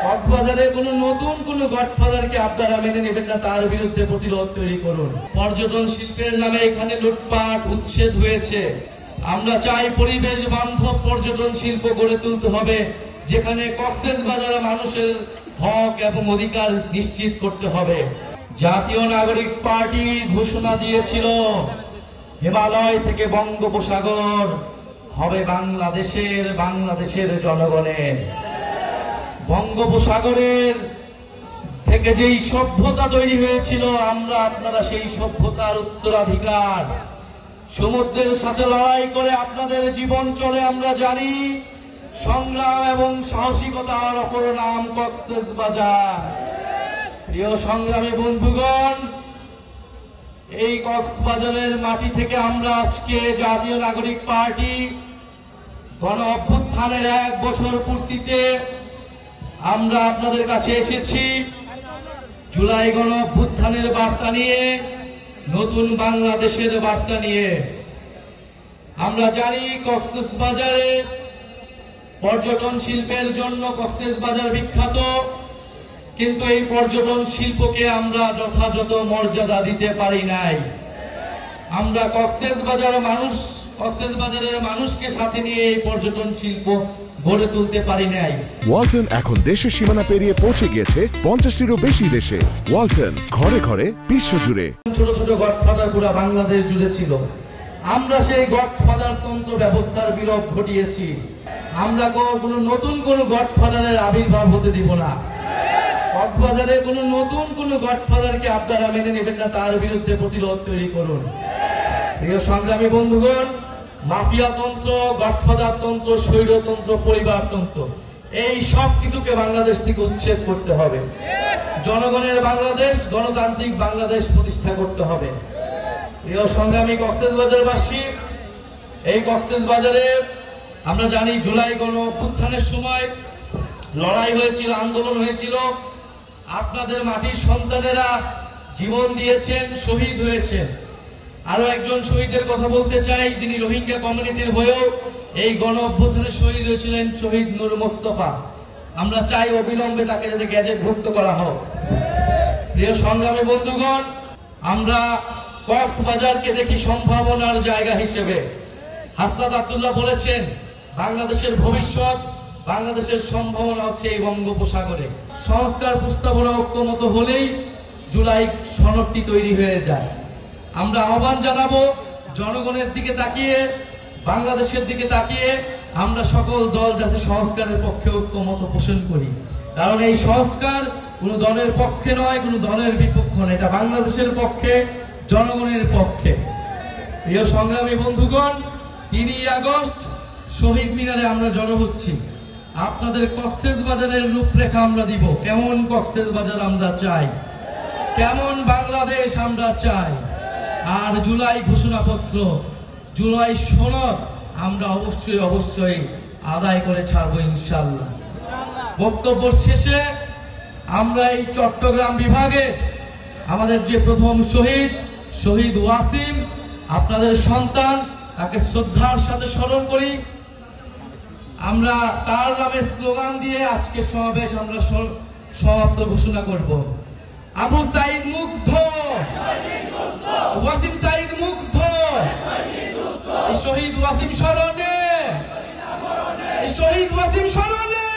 কক্সবাজারে কোনো নতুন কোনো গডফাদারকে আপনারা মেনে নেবেন না, তার বিরুদ্ধে প্রতিরোধ তৈরি করুন। পর্যটন শিল্পের নামে এখানে লুটপাট উচ্ছেদ হয়েছে। আমরা চাই পরিবেশ বান্ধব পর্যটন শিল্প গড়ে তুলতে হবে, যেখানে কক্সবাজারের মানুষের হক এবং অধিকার নিশ্চিত করতে হবে। জাতীয় নাগরিক পার্টি ঘোষণা দিয়েছিল হিমালয় থেকে বঙ্গোপসাগর হবে বাংলাদেশের জনগণের। বঙ্গোপসাগরের থেকে যেই সভ্যতা তৈরি হয়েছিল, আপনারা সেই সভ্যতার উত্তরাধিকার। সমুদ্রের সাথে লড়াই করে আপনাদের জীবন চলে আমরা জানি। সংগ্রাম এবং সাহসিকতার অপর নাম কক্সবাজার। প্রিয় সংগ্রামী বন্ধুগণ, এই কক্সবাজারের মাটি থেকে আমরা আজকে জাতীয় নাগরিক পার্টি গণ অভ্যুত্থানের 1 বছর পূর্তিতে আমরা আপনাদের কাছে এসেছি জুলাই গণ অভ্যুত্থানের বার্তা নিয়ে, নতুন বাংলাদেশের বার্তা নিয়ে। আমরা জানি কক্সবাজারে পর্যটন শিল্পের জন্য কক্সবাজার বিখ্যাত, কিন্তু এই পর্যটন শিল্পকে আমরা যথাযথ মর্যাদা দিতে পারি নাই। আমরা কক্সবাজারের মানুষকে সাথে নিয়ে এই পর্যটন শিল্প গড়ে তুলতে পারি নাই। ওয়ালটন এখন দেশের সীমানা পেরিয়ে পৌঁছে গিয়েছে 50টিরও বেশি দেশে। ওয়ালটন, ঘরে ঘরে বিশ্বজুড়ে। ছোট ছোট গডফাদার পুরো বাংলাদেশ জুড়ে ছিল। আমরা সেই গডফাদার তন্ত্র ব্যবস্থার বিলোপ ঘটিয়েছি। আমরা কোনো নতুন কোনো গডফাদারের আবির্ভাব হতে দিব না। কক্সবাজারে কোনো নতুন কোনো গডফাদারকে আপনারা মেনে নেবেন না, তার বিরুদ্ধে প্রতিরোধ তৈরি করুন। প্রিয় সংগ্রামী বন্ধুগণ, মাফিয়া তন্ত্র, গডফাদার তন্ত্র, স্বৈরতন্ত্র, পরিবারতন্ত্র, এই সব কিছুকে বাংলাদেশ থেকে উচ্ছেদ করতে হবে। জনগণের বাংলাদেশ, গণতান্ত্রিক বাংলাদেশ প্রতিষ্ঠা করতে হবে। প্রিয় সংগ্রামী কক্সবাজারবাসী, এই কক্সবাজারে আমরা জানি জুলাই গণ অভ্যুত্থানের সময় লড়াই হয়েছিল, আন্দোলন হয়েছিল। আপনাদের মাটির সন্তানেরা জীবন দিয়েছেন, শহীদ হয়েছেন। আরো একজন শহীদের কথা বলতে চাই, যিনি রোহিঙ্গা কমিউনিটির হয়েও এই গণ অভ্যুত্থানে শহীদ হয়েছিলেন, শহীদ নূর মোস্তফা। আমরা চাই অবিলম্বে তাকে যাতে গ্যাজেটভুক্ত করা হোক। প্রিয় সংগ্রামী বন্ধুগণ, আমরা কক্সবাজারকে দেখি সম্ভাবনার জায়গা হিসেবে। হাসনাত আব্দুল্লাহ বলেছেন, বাংলাদেশের ভবিষ্যৎ, বাংলাদেশের সম্ভাবনা হচ্ছে এই বঙ্গোপসাগরে। সংস্কার প্রস্তাবনা ঐক্যমত হলেই জুলাই সনদটি তৈরি হয়ে যায়। আমরা আহ্বান জানাবো জনগণের দিকে তাকিয়ে, বাংলাদেশের দিকে তাকিয়ে আমরা সকল দল যাতে সংস্কারের পক্ষে ঐক্যমত পোষণ করি। কারণ এই সংস্কার কোনো দলের পক্ষে নয়, কোনো দলের বিপক্ষ নয়, এটা বাংলাদেশের পক্ষে, জনগণের পক্ষে। প্রিয় সংগ্রামী বন্ধুগণ, 3 আগস্ট শহীদ মিনারে আমরা জড়ো হচ্ছি। আপনাদের কক্সবাজারের রূপরেখা আমরা দিব, কেমন কক্সবাজার আমরা চাই, কেমন বাংলাদেশ আমরা চাই। আর জুলাই ঘোষণাপত্র, জুলাই সনদ আমরা অবশ্যই আদায় করে ছাড়বো ইনশাআল্লাহ। বক্তব্য শেষে আমরা এই চট্টগ্রাম বিভাগে আমাদের যে প্রথম শহীদ ওয়াসিম, আপনাদের সন্তান, তাকে শ্রদ্ধার সাথে স্মরণ করি। আমরা তার নামে স্লোগান দিয়ে আজকে সমাবেশ আমরা সমাপ্ত ঘোষণা করব। আবু সাইদ মুগ্ধ, ওয়াসিম সাইদ মুগ্ধ, শহীদ ওয়াসিম স্মরণে, শহীদ ওয়াসিম স্মরণে।